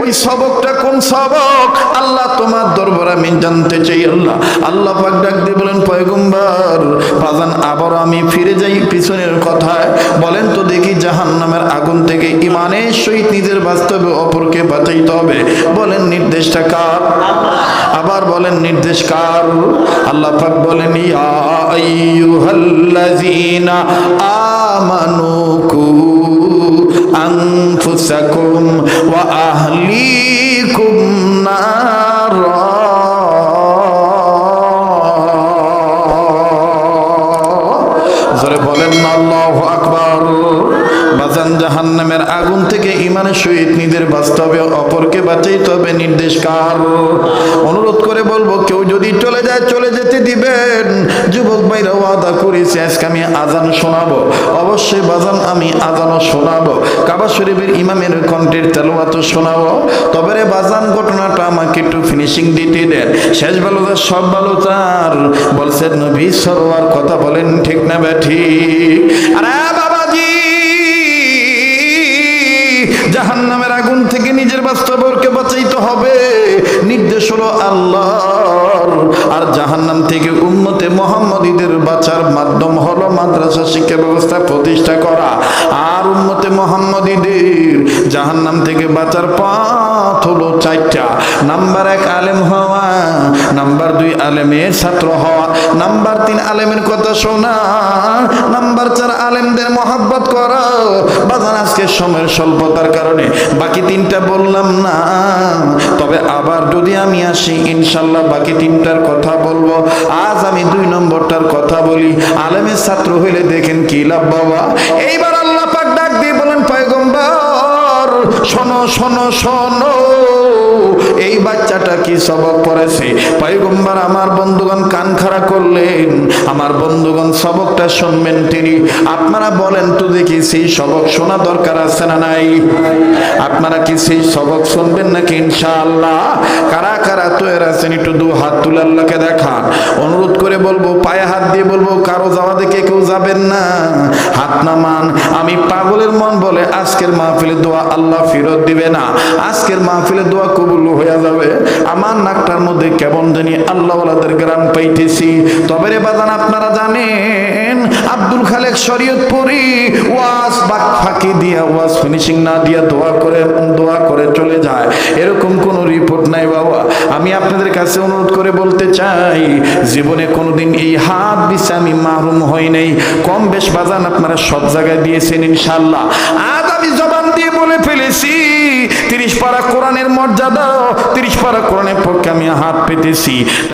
ওই সবকটা কোন সবক আল্লাহ তোমার দরবারে আমি জানতে চাই। আল্লাহ আল্লাহ পাক ডাক দিয়ে বলেন পয়গম্বর বাজান আবার আমি ফিরে যাই পিছনের কথায়, বলেন তো দেখি জাহান্নামের আগুন থেকে ঈমানের সহিত নিজের বাস্তবে অপরকে বাঁচাইতে হবে, বলেন নির্দেশটা কার? আবার বলেন নির্দেশ কার? আল্লাহ পাক বলেন ইয়া আইয়ুহাল্লাযীনা আমানু কু আনফুসাকুম ওয়া আহলিকুম নারা। জোরে বলেন আল্লাহু আকবার। বাজান জাহান্নামের আগুন থেকে ঈমানের সহিত নিজের বাস্তবে অপরকে বাঁচাইতে হবে, নির্দেশ কার? অনুরোধ করে বলবো কেউ যদি চলে যায় চলে যেতে দিবেন। যুবক ভাইরা ওয়াদা করেছে আজকে আমি আজান শোনাবো, অবশ্যই বাজান আমি আজানও শোনাবো, কাবা শরীফের ইমামের কণ্ঠের তেলাওয়াত শোনাবো। তবে রে বাজান ঘটনাটা আমাকে একটু ফিনিশিং দিতে দেন। শেষ ভালো তার সব ভালো তার, বলছেন নবী সরওয়ার, কথা বলেন ঠিক না ঠিক? আরে বাবাজি জাহান্নামের আগুন থেকে নিজের বাস্তবকে বাঁচাইতে হবে, নির্দেশ হলো আল্লাহর। আর জাহান্নাম থেকে উম্মতে মুহাম্মদীদের বাঁচার মাধ্যম হলো মাদ্রাসা শিক্ষা ব্যবস্থা প্রতিষ্ঠা করা। আর উম্মতে মুহাম্মদীদের জাহান্নাম থেকে বাঁচার পথ হলো চারটা। নাম্বার 1 আলেম হওয়া, নাম্বার 2 আলেমের ছাত্র হওয়া, নাম্বার 3 আলেমের কথা শোনা, নাম্বার 4 আলেমদের মহব্বত করা। বাজান আজকে সময়ের স্বল্পতার কারণে বাকি 3টা বললাম না, তবে আবার যদি আমি আসি ইনশাল্লাহ বাকি 3টার কথা বলবো। আজ আমি 2 নম্বরটার কথা বলি। আলেমের ছাত্র হইলে দেখেন কি লাভ বাবা। এইবার আল্লাহ পাক ডাক দিয়ে বলেন পয়গম্বর শোনো শোনো শোনো, এই বাচ্চাটা কি সবক পড়েছে? পয়গম্বর আমার বন্ধুগণ কান খাড়া করলেন, আমার বন্ধুগণ সবকটা শুনবেন তিনি। আপনারা বলেন তো দেখি সেই সবক শোনা দরকার আছে না নাই? আপনারা কি সেই সবক শুনবেন নাকি ইনশাআল্লাহ? কারা কারা তৈরি আছেন একটু 2 হাত তুলে আল্লাহকে দেখান। অনুরোধ করে বলবো, পায়ে হাত দিয়ে বলবো, কারো যাওয়া দেখে কেউ যাবেন না, হাত নামান। আমি পাগলের মন বলে আজকের মাহফিলে দোয়া আল্লাহ ফেরত দিবে না, আজকের মাহফিলে দোয়া কবুল হয়ে যাবে। আমার নাকটার মধ্যে কেমন জানি আল্লাহ ওয়ালাদের গ্রাম পাইতেছি। তবে রে বাজান আপনারা জানেন আব্দুল খালেক শরীয়তপুরি ওয়াজ বাক ফাঁকি দিয়া ওয়াজ ফিনিশিং না দিয়া দোয়া করে চলে যায়, এরকম কোন রিপোর্ট নাই বাবা। আমি আপনাদের কাছে অনুরোধ করে বলতে চাই জীবনে কোনোদিন এই হাত দিছে আমি মাহরুম হই নাই। কম বেশ বাজান আপনারা সব জায়গায় দিয়েছেন ইনশাআল্লাহ। আজ আমি জবান দিয়ে বলে ফেলেছি 30 পারা কোরআনের মর্যাদা, 30 পারা কোরআনের পক্ষে আমি হাত পেতেছি।